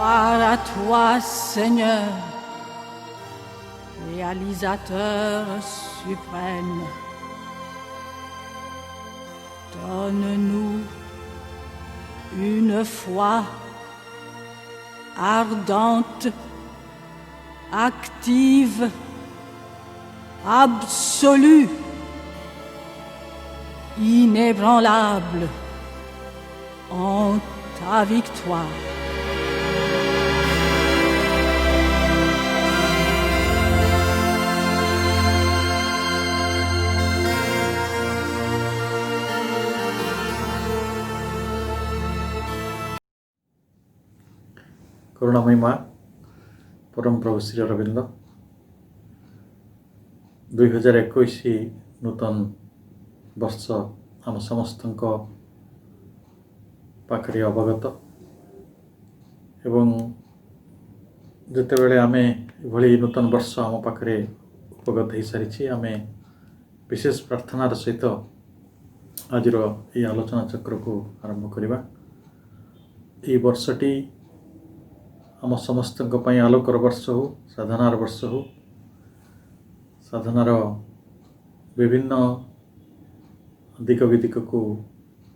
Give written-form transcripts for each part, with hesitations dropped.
Gloire à toi, Seigneur, réalisateur suprême. Donne-nous une foi ardente, active, absolue, inébranlable en ta victoire. करुणामयी माँ परम प्रभु श्री अरविंद 2021 नूतन वर्ष आम समस्त पाखरे अवगत एवं जितेबले आम यह नूतन वर्ष आम पाखरे उपगत हो सारी आम विशेष प्रार्थनार सहित आज ये आलोचना चक्र को आरंभ करवा। ये वर्षटी आम समस्त आलोकर वर्ष हो, साधनार वर्ष हो, साधनार विभिन्न दिग विदिक को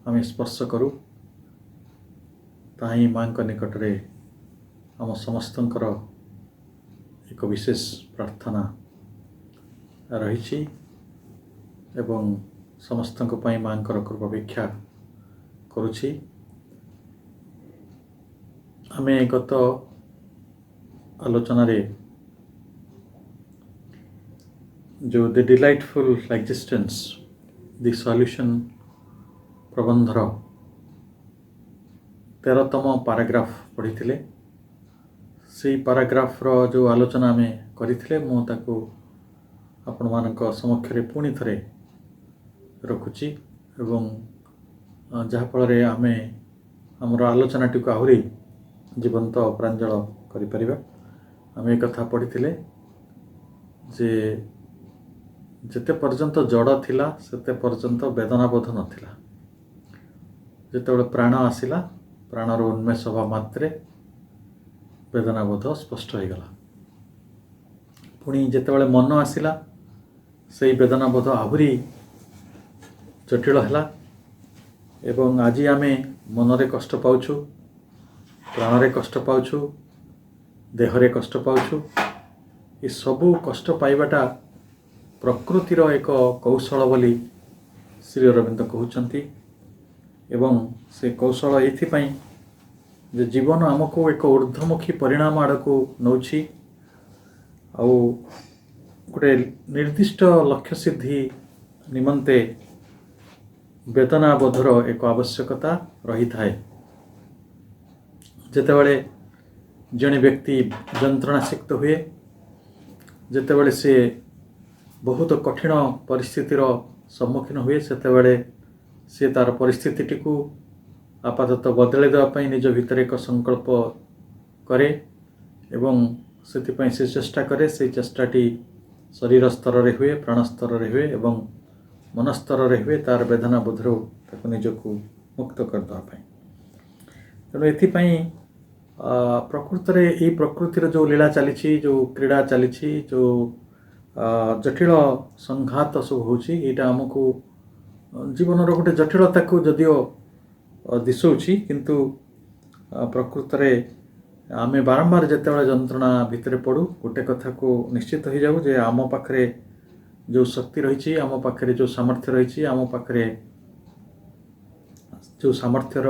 आम स्पर्श करूँ ताही माँ निकट में आम समस्त एक विशेष प्रार्थना रही एवं समस्त माँ कृपा भिक्षा करुछि। आमे गत आलोचना रे जो the delightful existence the solution प्रबंधर 13तम पैराग्राफ पढ़ी से पैराग्राफ रो जो आलोचना आमे करिथिले मो ताको आपण मानक समक्ष रे पुणी थरे रखुची एवं जहा फल रे आमे हमर आलोचना टिको आहुरी जीवंत प्रांजल करि परिबा। आम एक कथा पढ़ी जे जेते पर्यंत जड़ थिला सेते पर्यंत वेदनाबोध नथिला, जेतेबेले प्राण आसिला प्राणर उन्मेष हवा मात्रे वेदनाबोध स्पष्ट हो गला। पुणी जेतेबेले मन आसिला से वेदनाबोध आहुरी जटिल है एवं आज आम मनरे कष्ट पाउछु, प्राणरे कष्ट पाउछु, देहरे कष्ट पाउछु। ये सबू कष्ट पाइबाटा प्रकृतिर एक कौशल बोली श्री अरविंद कहउचंती एवं से कौशल एथिपाई जे जीवन आमको एक ऊर्ध्वमुखी परिणाम आड़को नौछि आउ गोटे निर्दिष्ट लक्ष्य सिद्धि निमंते वेदनाबोधर एक आवश्यकता रही थाए। जेतेबेले जने व्यक्ति यंत्रणासिक्त हुए, जेतेबेले से बहुत कठिन परिस्थितिर सम्मुखीन हुए, सेतेबेले से तार परिस्थिति को आपातत बदले देवाई निज भितर एक संकल्प करे एवं से चेष्टा करे। से चेष्टाटी शरीर स्तर रे हुए, प्राण स्तर रे हुए एवं मन स्तर रे हुए, तार वेदना बोधर ताको निजको मुक्त करदेवाई। तेणु एथिपाई प्रकृत रे यही प्रकृतिर जो लीला चली, जो क्रीड़ा चली, जो जटिल संघात सब होची, एटा हमको जीवन रो गोटे जटिलता को जदियो दिशोची, किंतु प्रकृत रे आमे बारंबार जेतेबेले जंत्रणा भितर पड़ू गोटे कथा को निश्चित हो जाऊ जे आम पाखरे जो शक्ति रही, आम पाखरे जो सामर्थ्य रही, आम पाखरे जो सामर्थ्य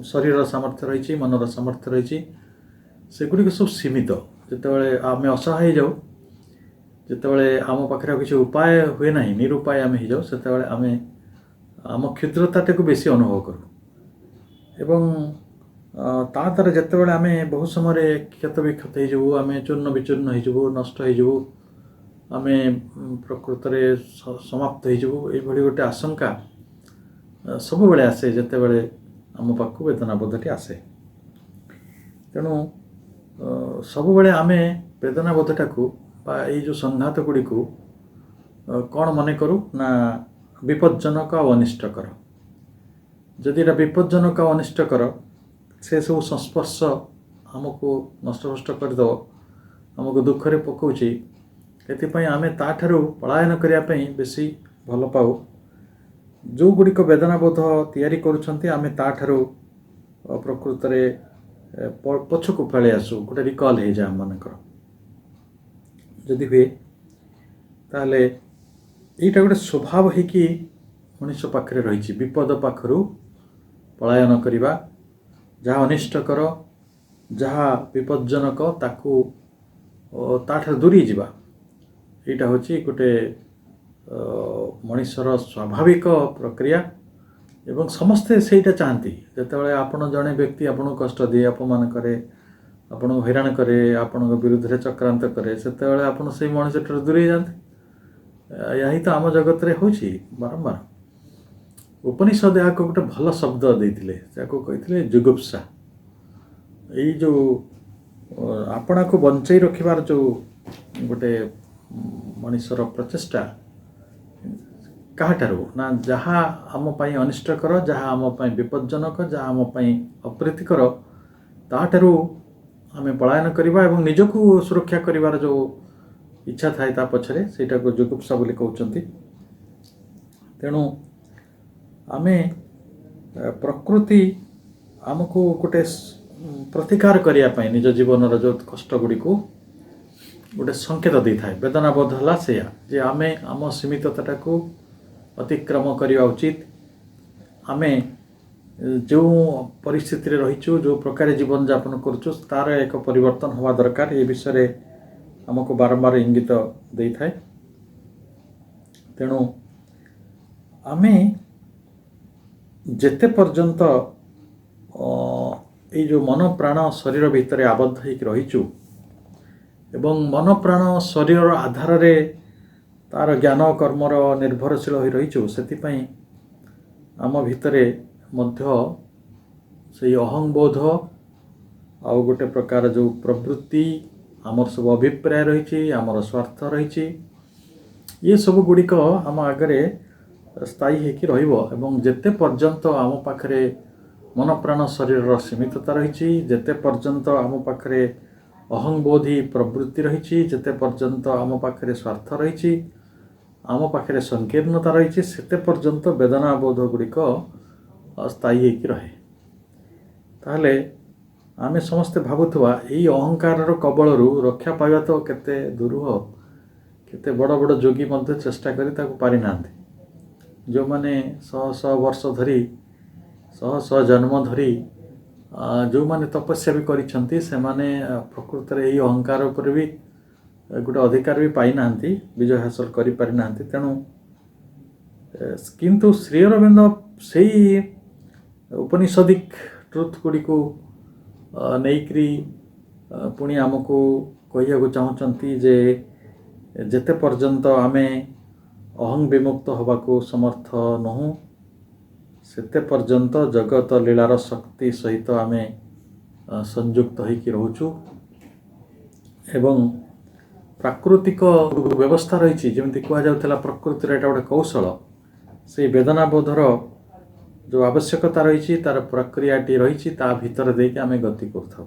शरीर सामर्थ्य रही, मनर सामर्थ्य रही, सेगुड़ी सब सीमित। जितेबाला आम असहाय जाऊ, जितेबाला आम पाखे किसी उपाय हुए ना, निरुपाय आम हो जाऊ, से आम आम क्षुद्रता को बेसी अनुभव करूँ एवं ता द्वारा जितेबाला आम बहुत समय क्षत विक्षत हो, आम चूर्ण विचूर्ण हो, नष्ट हो, आम प्रकृत में समाप्त हो, गोटे आशंका सब बेले आसे जितेबाला आम पाखु वेदनाबोधटी आसे। तेणु सब बेले आम वेदनाबोधटा को ये जो संघात गुड़ी को कौन मन करूँ ना विपज्जनक और अनिष्टकर। जदि विपज्जनक और अनिष्टकर से सब संस्पर्श आमको नष्टभ्रष्ट करदेव आमको दुखरे पकाउछि एथिपाई आमे ताठारु पलायन करने बेसी भल पाऊ जो गुड़िक वेदनाबोध तैयारी करुछंती आमे ताठारु प्रकृत में पछकू पलि आसू गोटे रिकल हो जाए आमकर जदि हुए ताहले एटा गोटे स्वभाव है कि मनुष्य पाखरे रही विपद पाखरु पलायन करिबा जहाँ अनिष्टकर जहाँ विपज्जनक ताकू ताठार दूरी जीवा एटा होची गोटे मनुष्यर स्वाभाविक प्रक्रिया एवं समस्ते सेटा चाहती जितेबाला आपण जड़े व्यक्ति आपन कष्ट दिए अपमान करे आपण हैरान करे आपण विरुद्ध रे चक्रांत करे सेतेबेले आपण से मनुष्य ठार दूरे जाते यही तो आम जगत रे होची बारंबार उपनिषद या गोटे भल शब्द देते कहते जुगुप्सा यही जो आपना को बंचाई रखिबार जो गोटे मनुष्यर प्रचेष्टा काहाठारू ना जहाँ आम पाई अनिष्टकर जहाँ आम पाई विपज्जनक जहाँ आम पाई अप्रीतिकर ताठारू आमे पलायन करिबा एवं निजको सुरक्षा करिवार जो इच्छा थाए ता पछरे सेटा को जुगुप्सा बोली कहउचंती। तेणु आमे प्रकृति आमको गोटे प्रतिकार करिया पाई निज जीवन जो कष्ट गुड़ी को गोटे संकेत दे थाए वेदनाबोध हला सेया जे आमे आम सीमितता को अतिक्रम करवा उचित आमे जो परिस्थिति रे रहीचु जो प्रकार जीवन यापन करूचु तार एक परिवर्तन हवा दरकार ये विषय आमको बारंबार इंगित दे थाए। तेणु आमे जेते पर्यंत ये जो मन प्राण शरीर भितर आबद्ध होकर रहीचु एवं मन प्राण शरीर आधार रे तार ज्ञान कर्मर निर्भरशील हो रहीचु सेतिपई आम भितरे मध्य से अहंबोध आउ गोटे प्रकार जो प्रवृत्ति आमर सब अभिप्राय रही आमर स्वार्थ रही ये सब गुड़िक आम आगे स्थायी होकर रहिबो जेते पर्यंत आम पाखरे मन प्राण शरीर सीमितता रही जेते पर्यंत आम पाखरे अहंबोधी प्रवृत्ति रही जेते पर्यंत आम पाखरे स्वार्थ रही आम पाखरे संकीर्णता रही सेते पर्यंत वेदनाबोध गुड़िक स्थायी होकर रहे ताहले आमे समस्ते भावुथवा यही अहंकार कबलरू रक्षा पाइबा तो केते दुरूह केते बड़ बड़ जोगी मध्य चेष्टा करी ताको पारि नांती जो माने शह शह वर्ष धरी शह शह जन्म धरी जो माने तपस्या भी करिसंती से माने प्रकृत रे यही अहंकार उपर भी गोटे अधिकार भी पाई नांती विजय हासिल करि पारि नांती। तेणु किंतु श्री अरविंद सेही उपनिषदिक ट्रुथ गुड़ी को नहींकरी पुणी आमको कहिया को चाहूँगी जे जेते पर्यंत आमे अहं विमुक्त होबा को समर्थ नहु सेते पर्यंत जगत लीलार शक्ति सहित आमे संयुक्त होइकी रहूचु एवं प्राकृतिक व्यवस्था रही जमी कहुला प्रकृति एटा गोटे कौशल से वेदनाबोधर जो आवश्यकता रही तार प्रक्रियाटी रही भितर देके आमे गति करथाउ।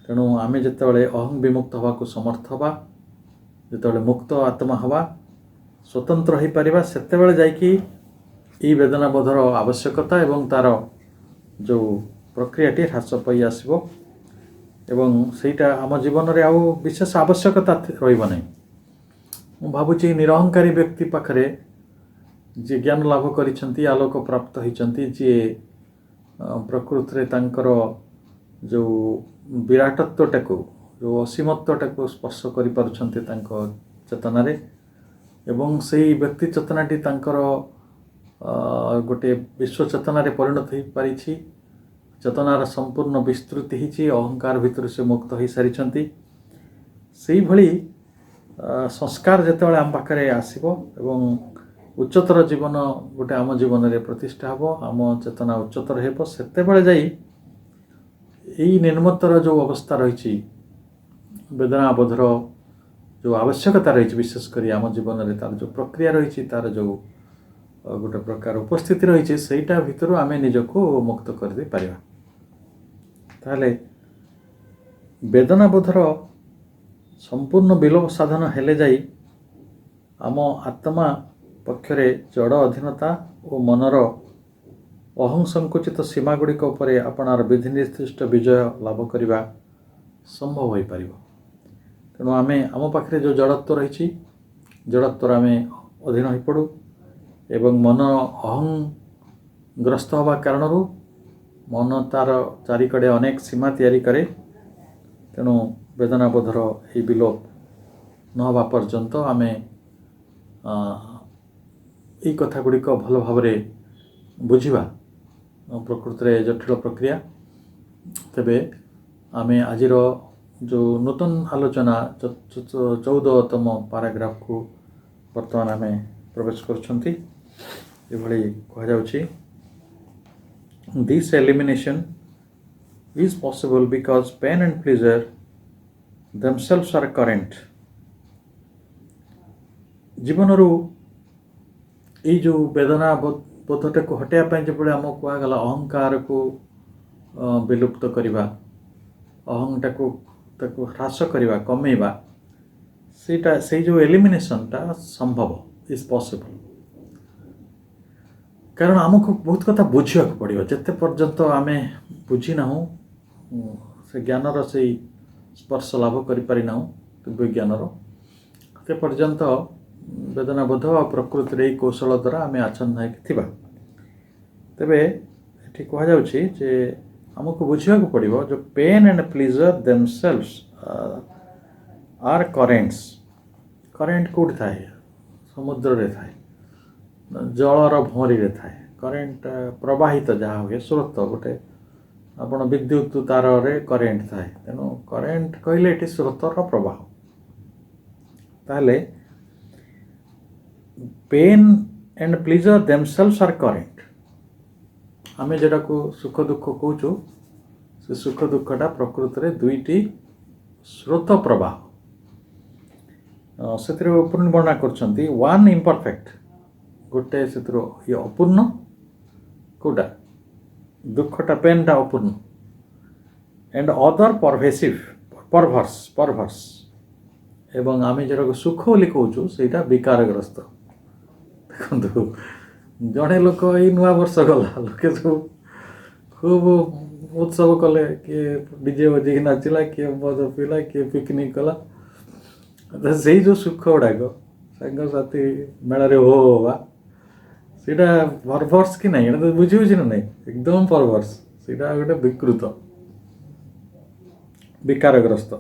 तेणु आमे जेतेबेले अहं विमुक्त हवा को समर्थ हवा जेतेबेले मुक्त आत्मा हवा स्वतंत्र हो पारिबा सेतेबेले जाइकी ई वेदनाबोधर आवश्यकता एवं तार जो प्रक्रियाटी ह्रास पाई आसिबो एवं सेटा आम जीवन रे आउ विशेष आवश्यकता रहिबो नै। मु भाबुची निरहंकारी व्यक्ति पाखरे जे ज्ञान लाभ करिसंती आलोक प्राप्त होइसंती जे प्रकृत रे तांकर जो विराटत्वटा को जो असीमत्वटा को स्पर्श करि पारुछंती तांको चेतना रे एवं सेही व्यक्ति चेतनाटी तांकर गोटे विश्व चेतना रे परिणत हो पारिछि चेतनार संपूर्ण विस्तृति हिची अहंकार भितर से मुक्त हो सारिछंती सेही भली संस्कार जेतेबेले आम पाखरे आसीबो एवं उच्चतर जीवन गोटे आम जीवन रे प्रतिष्ठा हो आम चेतना उच्चतर हेबो सेतेबेले जाई एई निर्मतर जो अवस्था रही वेदनाबोधर जो आवश्यकता रही विशेष करी आम जीवन रे तार जो प्रक्रिया रही तार जो गोटे प्रकार उपस्थिति रही सेटा भितर आमे निजको मुक्त कर दे पारिबा ताहले ବେଦନାବୋଧର ସମ୍ପୂର୍ଣ୍ଣ ବିଲୋପ ସାଧନ ହେଲେ ଯାଇ ଆମ ଆତ୍ମା ପକ୍ଷରେ ଜଡ଼ ଅଧୀନତା ଓ ମନର ଅହଂସଙ୍କୁଚିତ ସୀମାଗୁଡ଼ିକ ଉପରେ ଆପଣାର ବିଧି ନିର୍ଦ୍ଦିଷ୍ଟ ବିଜୟ ଲାଭ କରିବା ସମ୍ଭବ ହୋଇପାରିବ। ତେଣୁ ଆମେ ଆମ ପାଖରେ ଯେଉଁ ଜଡ଼ତ୍ୱ ରହିଛି, ଜଡ଼ତ୍ୱର ଆମେ ଅଧୀନ ହୋଇପଡ଼ୁ ଏବଂ ମନ ଅହଂଗ୍ରସ୍ତ ହେବା କାରଣରୁ ମନ ତାର ଚାରିକଡ଼େ ଅନେକ ସୀମା ତିଆରି କରେ। ତେଣୁ ବେଦନାବୋଧର ଏହି ବିଲୋପ ନ ହେବା ପର୍ଯ୍ୟନ୍ତ ଆମେ ଏହି କଥା ଗୁଡ଼ିକ ଭଲ ଭାବରେ ବୁଝିବା ପ୍ରକୃତରେ ଜଟିଳ ପ୍ରକ୍ରିୟା। ତେବେ ଆମେ ଆଜିର ଯେଉଁ ନୂତନ ଆଲୋଚନା 14ତମ ପାରାଗ୍ରାଫକୁ ବର୍ତ୍ତମାନ ଆମେ ପ୍ରବେଶ କରୁଛନ୍ତି। ଏଭଳି କୁହାଯାଉଛି, this elimination is possible because pain and pleasure themselves are current। ଜୀବନରୁ ଏଇ ଯେଉଁ ବେଦନା ବୋଧଟାକୁ ହଟାଇବା ପାଇଁ ଯେଭଳି ଆମକୁ କୁହାଗଲା ଅହଙ୍କାରକୁ ବିଲୁପ୍ତ କରିବା, ତାକୁ ହ୍ରାସ କରିବା, କମେଇବା, ସେଇଟା ସେଇ ଯେଉଁ ଏଲିମିନେସନଟା ସମ୍ଭବ, ଇଜ୍ ପସିବଲ୍। କାରଣ ଆମକୁ ବହୁତ କଥା ବୁଝିବାକୁ ପଡ଼ିବ। ଯେତେ ପର୍ଯ୍ୟନ୍ତ ଆମେ ବୁଝିନାହୁଁ, ସେ ଜ୍ଞାନର ସେଇ ସ୍ପର୍ଶ ଲାଭ କରିପାରିନାହୁଁ ଦିବ୍ୟ ଜ୍ଞାନର, ସେ ପର୍ଯ୍ୟନ୍ତ ବେଦନାବୋଧ ଆଉ ପ୍ରକୃତିରେ ଏହି କୌଶଳ ଦ୍ୱାରା ଆମେ ଆଚ୍ଛନ୍ନ ହେଇକି ଥିବା। ତେବେ ଏଠି କୁହାଯାଉଛି ଯେ ଆମକୁ ବୁଝିବାକୁ ପଡ଼ିବ ଯେ pain and pleasure themselves are currents. Current କେଉଁଠି ଥାଏ? ସମୁଦ୍ରରେ ଥାଏ, ଜଳର ଭଁରୀରେ ଥାଏ। କରେଣ୍ଟ ପ୍ରବାହିତ ଯାହା ହୁଏ, ସ୍ରୋତ, ଗୋଟେ ଆପଣ ବିଦ୍ୟୁତ ତାରରେ କରେଣ୍ଟ ଥାଏ। ତେଣୁ କରେଣ୍ଟ କହିଲେ ଏଠି ସ୍ରୋତର ପ୍ରବାହ। ତାହେଲେ pain and pleasure themselves are current. ଆମେ ଯେଉଁଟାକୁ ସୁଖ ଦୁଃଖ କହୁଛୁ, ସେ ସୁଖ ଦୁଃଖଟା ପ୍ରକୃତରେ ଦୁଇଟି ସ୍ରୋତ ପ୍ରବାହ। ସେଥିରେ ପୂର୍ଣ୍ଣ ବର୍ଣ୍ଣନା କରୁଛନ୍ତି, ୱାନ୍ ଇମ୍ପରଫେକ୍ଟ, ଗୋଟେ ସେଥିରୁ ଇଏ ଅପୂର୍ଣ୍ଣ, କେଉଁଟା ଦୁଃଖଟା, ପେନ୍ଟା ଅପୂର୍ଣ୍ଣ, ଆଣ୍ଡ ଅଦର ପରଭର୍ସ, ଏବଂ ଆମେ ଯେଉଁଟାକୁ ସୁଖ ବୋଲି କହୁଛୁ ସେଇଟା ବିକାରଗ୍ରସ୍ତ। ଦେଖନ୍ତୁ, ଜଣେ ଲୋକ ଏଇ ନୂଆ ବର୍ଷ ଗଲା, ଲୋକେ ସବୁ ଖୁବ୍ ଉତ୍ସବ କଲେ, କିଏ ଡିଜେ ବଜେଇକି ନାଚିଲା, କିଏ ମଦ ପିଇଲା, କିଏ ପିକନିକ୍ କଲା। ସେଇ ଯେଉଁ ସୁଖ ଗୁଡ଼ାକ ସାଙ୍ଗସାଥି ମେଳାରେ ହୋ ହବା, ସେଇଟା ପରଭର୍ସ କି ନାହିଁ, ଏଇଟା ତ ବୁଝି ହେଉଛି ନା ନାହିଁ, ଏକଦମ ପରଭର୍ସ। ସେଇଟା ଗୋଟେ ବିକୃତ, ବିକାରଗ୍ରସ୍ତ।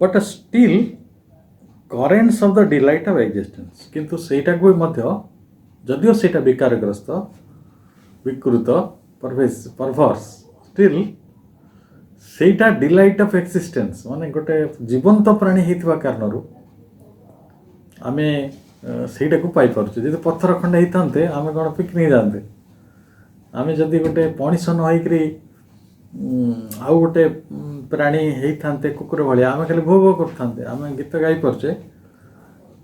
But still currents of the delight of existence. କିନ୍ତୁ ସେଇଟାକୁ ମଧ୍ୟ, ଯଦିଓ ସେଇଟା ବିକାରଗ୍ରସ୍ତ, ବିକୃତ, ପରଭର୍ସ, ଷ୍ଟିଲ୍ ସେଇଟା ଡିଲାଇଟ୍ ଅଫ୍ ଏକ୍ସିଷ୍ଟେନ୍ସ, ମାନେ ଗୋଟେ ଜୀବନ୍ତ ପ୍ରାଣୀ ହେଇଥିବା କାରଣରୁ ଆମେ ସେଇଟାକୁ ପାଇପାରୁଛେ। ଯଦି ପଥର ଖଣ୍ଡେ ହେଇଥାନ୍ତେ ଆମେ କ'ଣ ପିକନିକ୍ ଯାଆନ୍ତେ? ଆମେ ଯଦି ଗୋଟେ ମଣିଷ ନ ହେଇକରି ଆଉ ଗୋଟେ ପ୍ରାଣୀ ହେଇଥାନ୍ତେ କୁକୁର ଭଳିଆ, ଆମେ ଖାଲି ଭୋଗ କରିଥାନ୍ତେ। ଆମେ ଗୀତ ଗାଇପାରୁଛେ,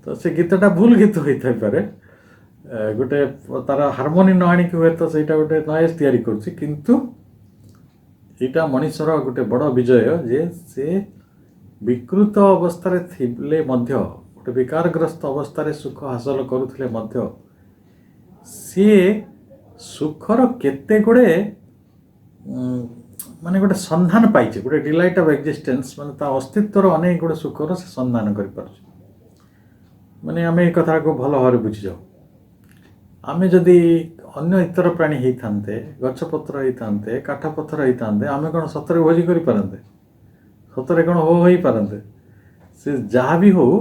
ତ ସେ ଗୀତଟା ଭୁଲ ଗୀତ ହେଇଥାଇପାରେ, ଗୋଟେ ତାର ହାରମୋନି ନ ଆଣିକି ହୁଏତ ସେଇଟା ଗୋଟେ ନଏଜ୍ ତିଆରି କରୁଛି। କିନ୍ତୁ ଏଇଟା ମଣିଷର ଗୋଟେ ବଡ଼ ବିଜୟ ଯେ ସେ ବିକୃତ ଅବସ୍ଥାରେ ଥିଲେ ମଧ୍ୟ, ଗୋଟେ ବିକାରଗ୍ରସ୍ତ ଅବସ୍ଥାରେ ସୁଖ ହାସଲ କରୁଥିଲେ ମଧ୍ୟ, ସିଏ ସୁଖର କେତେ ଗୁଡ଼େ ମାନେ ଗୋଟେ ସନ୍ଧାନ ପାଇছে, ଗୋଟେ ଡିଲାଇଟ୍ ଅଫ୍ ଏକ୍ଜିଷ୍ଟେନ୍ସ, ମାନେ ତା ଅସ୍ତିତ୍ୱର ଅନେକ ଗୁଡ଼ିଏ ସୁଖର ସେ ସନ୍ଧାନ କରିପାରୁଛି। ମାନେ ଆମେ ଏ କଥାକୁ ଭଲ ଭାବରେ ବୁଝିଯାଉ। ଆମେ ଯଦି ଅନ୍ୟ ଇତର ପ୍ରାଣୀ ହେଇଥାନ୍ତେ, ଗଛପତ୍ର ହେଇଥାନ୍ତେ, କାଠ ପଥର ହେଇଥାନ୍ତେ, ଆମେ କ'ଣ ସତରେ ଭୋଜି କରିପାରନ୍ତେ? ସତରେ କ'ଣ ହୋ ହେଇପାରନ୍ତେ? ସେ ଯାହା ବି ହଉ,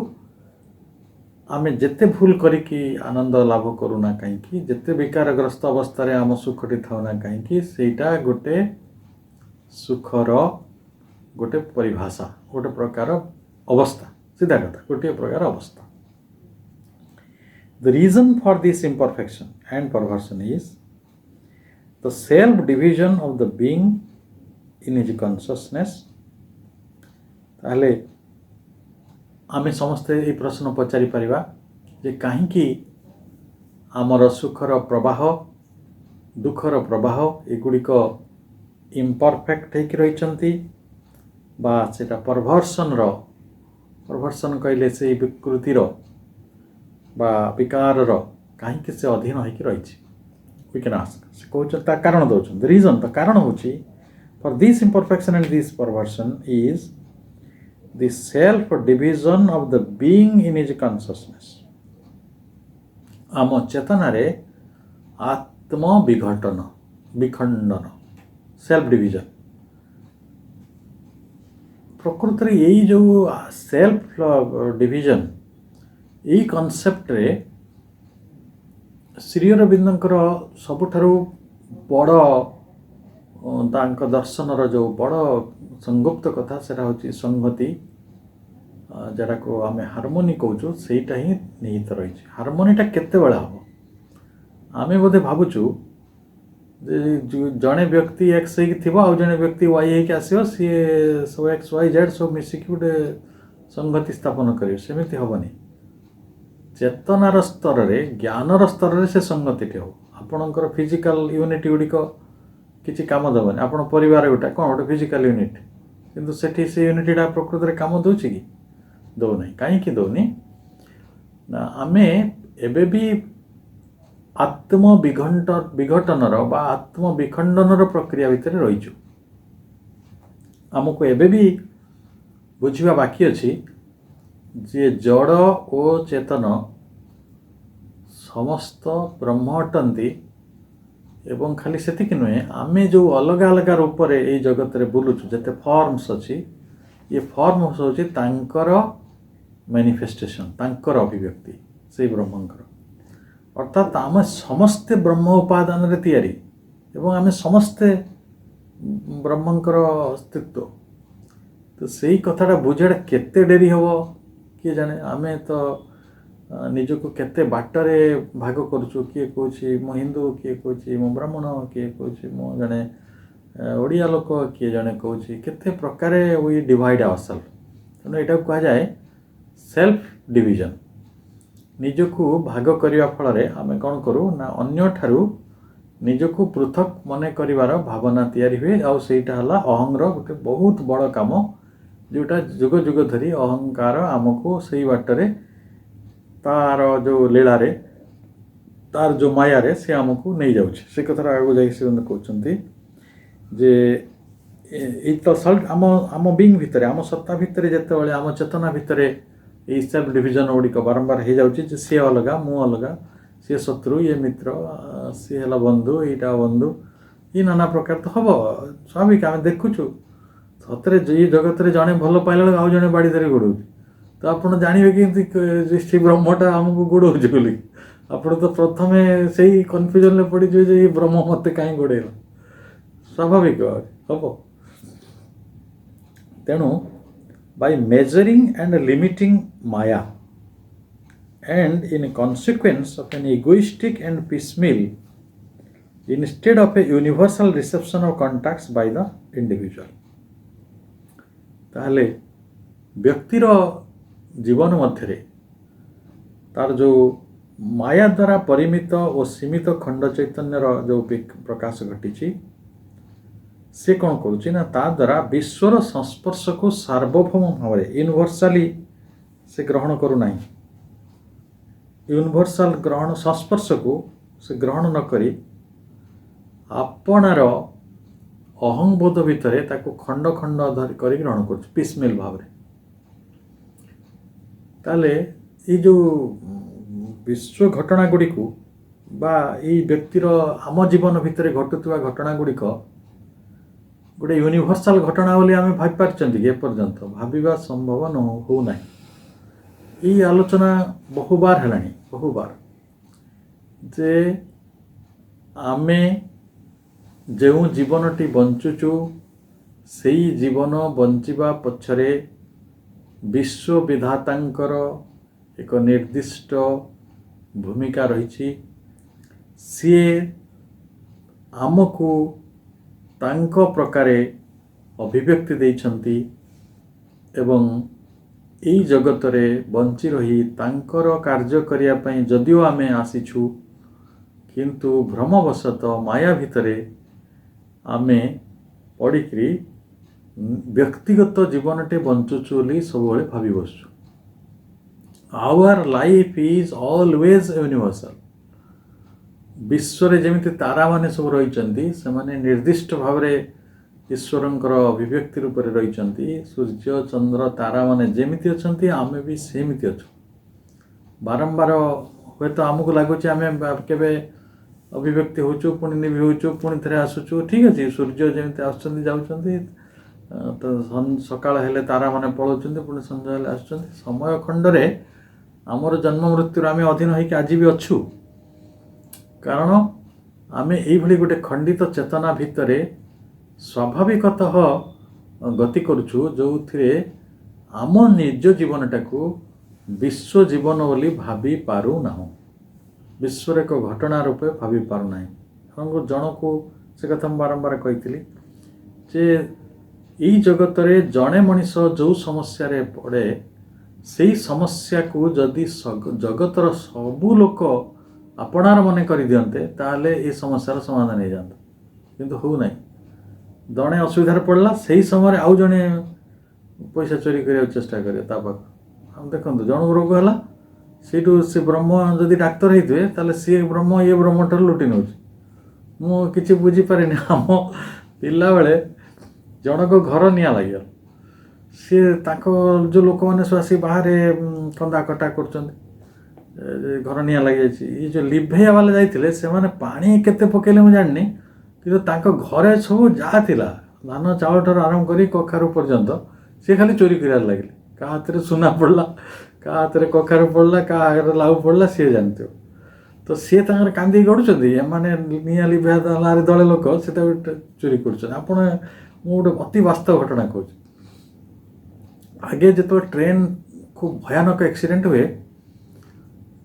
ଆମେ ଯେତେ ଭୁଲ କରିକି ଆନନ୍ଦ ଲାଭ କରୁନା କାହିଁକି, ଯେତେ ବିକାରଗ୍ରସ୍ତ ଅବସ୍ଥାରେ ଆମ ସୁଖଟି ଥାଉ ନା କାହିଁକି, ସେଇଟା ଗୋଟେ ସୁଖର ଗୋଟେ ପରିଭାଷା, ଗୋଟେ ପ୍ରକାର ଅବସ୍ଥା। ସିଧା କଥା, ଗୋଟିଏ ପ୍ରକାର ଅବସ୍ଥା। The reason for this imperfection and perversion is the self-division of the being in his consciousness। ତାହେଲେ ଆମେ ସମସ୍ତେ এই ପ୍ରଶ୍ନ ପଚାରି ପାରିବା ଯେ କାହିଁକି ଆମର ସୁଖର ପ୍ରବାହ, ଦୁଃଖର ପ୍ରବାହ ଏଗୁଡ଼ିକ ଇମ୍ପରଫେକ୍ଟ ହେଇକି ରହିଛନ୍ତି, बा सेटा परभर्सन कहले से विकृतिर बा विकार कहीं से अधीन होकर रही वी कैन आस्क से कहते कारण दौरान द रीजन द कारण हूँ for this imperfection and this perversion is the self division of the being in his consciousness आम चेतना रे आत्म विखंडन सेल्फ डिविजन प्रकृत में यही जो सेल्फ डिविजन यही कॉन्सेप्ट रे श्री अरविंदर सबुठारु बड़ दर्शन जो बड़ संगुप्त कथा से संगति जरा को आम हार्मोनी कहूँ सेटा ही निहित रही हार्मोनीटा केते बेला हम आमे बोधे भावुचु जड़े व्यक्ति एक्स हो आउ जड़े व्यक्ति वाई होकर आसो सी सब एक्स वाई जेड सब मिसिक गोटे संगति स्थापन करेंगे सेमती हेनी चेतनार स्तर रे ज्ञानर स्तर रे से संगति हो आपणकर फिजिकल यूनिट गुड़िक किसी कम देवनी आप परिवार गोटा कौन गोटे फिजिकल यूनिट किंतु सेठी से यूनिटा प्रकृत में कम दौर कि दौना कहीं दौनी ना आमे एबे भी आत्म विघटनर बा आत्म विखंडनर प्रक्रिया भितर रहीचु आमको एबे भी बुझिबा बाकी अछि जे जड़ और चेतन समस्त ब्रह्म अटंती एवं खाली सेतिक नुहे आमे जो अलग अलग रूप रे ए जगत रे बुलुचु जते फॉर्म्स अछि ये फॉर्म्स होछि तांकर मैनिफेस्टेशन तांकर अभिव्यक्ति से ब्रह्मंकर अर्थात आम समस्ते ब्रह्म उपादान रे तैयारी एवं आम समस्ते ब्रह्मंकर अस्तित्व तो सही कथाटा बुझाटा केते डेरी हबो किए जाने आमे तो निजको केते बाटरे भाग करूछु किए कहूँ मो हिंदू किए कहूँ मो ब्राह्मण किए कहूँ मो जड़े ओडिया लोक किए जड़े कहूँ केते प्रकार वी डिवाइड आवरसेल्फ तेणु यहाँ कह जाए सेल्फ डिविजन निजको भाग करने फल आम कौन करूँ ना अन्य ठारू निजको पृथक मन कर भावना तैयारी हुए आईटा है अहंगर गोटे बहुत बड़ काम जोटा जुग जुग धरी अहंकार आमको से बाटरे तार जो लीला रे तार जो माया रे से आमको नहीं जाऊँ से कथा आगे जाए कहते जे तो सल्ट आम आम बीइंग भितर आम सत्ता भितर जिते बड़े आम चेतना भितर ये सेल्फ डिविजन गुड़िक बारंबार हो जाऊँगी सी अलगा मु अलगा सी शत्रु ये मित्र सी है बंधु यहाँ बंधु ये नाना प्रकार तो हम स्वाभाविक आम देखुचु सतरे ये जगत रे जड़े भल पाइला आउ जड़े बाड़ी धरी गोड़ तो आपड़ जानवे कि से ब्रह्मटा आमको गोड़ बोली आपड़ तो प्रथम से ही कन्फ्यूजन पड़ जाए ब्रह्म मत कहीं गोड़ेला स्वाभाविक हम तेणु by measuring and limiting Maya and in consequence of an egoistic and piecemeal instead of a universal reception of contacts by the individual ताहले व्यक्तिर जीवन मध्य तार जो माया द्वारा परिमित और सीमित खंड चैतन्यर जो प्रकाश घटी से कौन करुच्ची ना ता द्वारा विश्वर संस्पर्श को सार्वभौम भाव यूनिवर्साली से ग्रहण करूना यूनिवर्साल ग्रहण संस्पर्श को से ग्रहण न करी आपणार अहंबोध भितर ताको खंड खंड कर ग्रहण कर पिसमेल भाव ताले ये जो विश्व घटना गुड़िक बा ये व्यक्तिर आम जीवन भितर घटुवा घटना गुड़िक गोटे यूनिवर्साल घटना बोली आम भाई पार्टी एपर्यंत भाविबा संभव न होना ये आलोचना बहुबार है बहुबार जे आमे जो जीवनटी बंचुचु से जीवन बंचिबा पछरे विश्व विधातांकर एक निर्दिष्ट भूमिका रही सी आमको तांको प्रकारे अभिव्यक्ति देइछंती एवं यही जगत रे बंची रही तांकर कार्य करिया पई जदिओ आमे आसीछु किंतु भ्रमवशत माया भितरे आमे पड़िकरी ବ୍ୟକ୍ତିଗତ ଜୀବନଟେ ବଞ୍ଚୁଛୁ ବୋଲି ସବୁବେଳେ ଭାବି ବସୁଛୁ। Our life is always universal. ବିଶ୍ୱରେ ଯେମିତି ତାରାମାନେ ସବୁ ରହିଛନ୍ତି, ସେମାନେ ନିର୍ଦ୍ଦିଷ୍ଟ ଭାବରେ ଈଶ୍ୱରଙ୍କର ଅଭିବ୍ୟକ୍ତି ରୂପରେ ରହିଛନ୍ତି। ସୂର୍ଯ୍ୟ ଚନ୍ଦ୍ର ତାରାମାନେ ଯେମିତି ଅଛନ୍ତି, ଆମେ ବି ସେମିତି ଅଛୁ। ବାରମ୍ବାର ହୁଏତ ଆମକୁ ଲାଗୁଛି ଆମେ କେବେ ଅଭିବ୍ୟକ୍ତି ହେଉଛୁ, ପୁଣି ନିଭି ହେଉଛୁ, ପୁଣି ଥରେ ଆସୁଛୁ। ଠିକ୍ ଅଛି, ସୂର୍ଯ୍ୟ ଯେମିତି ଆସୁଛନ୍ତି ଯାଉଛନ୍ତି, ତ ସକାଳ ହେଲେ ତାରାମାନେ ପଳାଉଛନ୍ତି, ପୁଣି ସନ୍ଧ୍ୟା ହେଲେ ଆସୁଛନ୍ତି। ସମୟ ଖଣ୍ଡରେ ଆମର ଜନ୍ମ ମୃତ୍ୟୁର ଆମେ ଅଧୀନ ହେଇକି ଆଜି ବି ଅଛୁ। କାରଣ ଆମେ ଏଇଭଳି ଗୋଟେ ଖଣ୍ଡିତ ଚେତନା ଭିତରେ ସ୍ୱାଭାବିକତଃ ଗତି କରୁଛୁ, ଯେଉଁଥିରେ ଆମ ନିଜ ଜୀବନଟାକୁ ବିଶ୍ୱ ଜୀବନ ବୋଲି ଭାବି ପାରୁନାହୁଁ, ବିଶ୍ୱର ଏକ ଘଟଣା ରୂପେ ଭାବି ପାରୁନାହିଁ। ଆପଣଙ୍କୁ ଜଣକୁ ସେ କଥା ମୁଁ ବାରମ୍ବାର କହିଥିଲି ଯେ ଏଇ ଜଗତରେ ଜଣେ ମଣିଷ ଯେଉଁ ସମସ୍ୟାରେ ପଡ଼େ, ସେଇ ସମସ୍ୟାକୁ ଯଦି ଜଗତର ସବୁ ଲୋକ ଆପଣାର ମନେ କରିଦିଅନ୍ତେ, ତାହେଲେ ଏ ସମସ୍ୟାର ସମାଧାନ ହେଇଯାଆନ୍ତା। କିନ୍ତୁ ହେଉନାହିଁ। ଜଣେ ଅସୁବିଧାରେ ପଡ଼ିଲା, ସେଇ ସମୟରେ ଆଉ ଜଣେ ପଇସା ଚୋରି କରିବାକୁ ଚେଷ୍ଟା କରିବ ତା ପାଖକୁ। ଆଉ ଦେଖନ୍ତୁ, ଜଣକୁ ରୋଗ ହେଲା, ସେଇଠୁ ସେ ବ୍ରହ୍ମ ଯଦି ଡାକ୍ତର ହେଇଥିବେ, ତାହେଲେ ସିଏ ବ୍ରହ୍ମ ଇଏ ବ୍ରହ୍ମଠାରୁ ଲୁଟି ନେଉଛି। ମୁଁ କିଛି ବୁଝିପାରିନି। ଆମ ପିଲାବେଳେ ଜଣଙ୍କ ଘର ନିଆଁ ଲାଗିଗଲା, ସିଏ ତାଙ୍କ ଯେଉଁ ଲୋକମାନେ ସବୁ ଆସି ବାହାରେ କନ୍ଦା କଟା କରୁଛନ୍ତି, ଘର ନିଆଁ ଲାଗିଯାଇଛି। ଏ ଯେଉଁ ଲିଭେଇବା ବାଲା ଯାଇଥିଲେ, ସେମାନେ ପାଣି କେତେ ପକେଇଲେ ମୁଁ ଜାଣିନି, କିନ୍ତୁ ତାଙ୍କ ଘରେ ସବୁ ଯାହା ଥିଲା, ଧାନ ଚାଉଳ ଠାରୁ ଆରମ୍ଭ କରି କଖାରୁ ପର୍ଯ୍ୟନ୍ତ, ସିଏ ଖାଲି ଚୋରି କରିବାରେ ଲାଗିଲେ। କାହା ହାତରେ ସୁନା ପଡ଼ିଲା, କାହା ହାତରେ କଖାରୁ ପଡ଼ିଲା, କାହା ହାତରେ ଲାଉ ପଡ଼ିଲା, ସିଏ ଜାଣିଥିବ। ତ ସିଏ ତାଙ୍କର କାନ୍ଦିକି ଗଡ଼ୁଛନ୍ତି, ଏମାନେ ନିଆଁ ଲିଭେଇବା ଦଳେ ଲୋକ ସେଟା ଗୋଟେ ଚୋରି କରୁଛନ୍ତି। ଆପଣ, ମୁଁ ଗୋଟେ ଅତି ବାସ୍ତବ ଘଟଣା କହୁଛି। ଆଗେ ଯେତେବେଳେ ଟ୍ରେନ୍ ଖୁବ ଭୟାନକ ଆକ୍ସିଡେଣ୍ଟ ହୁଏ,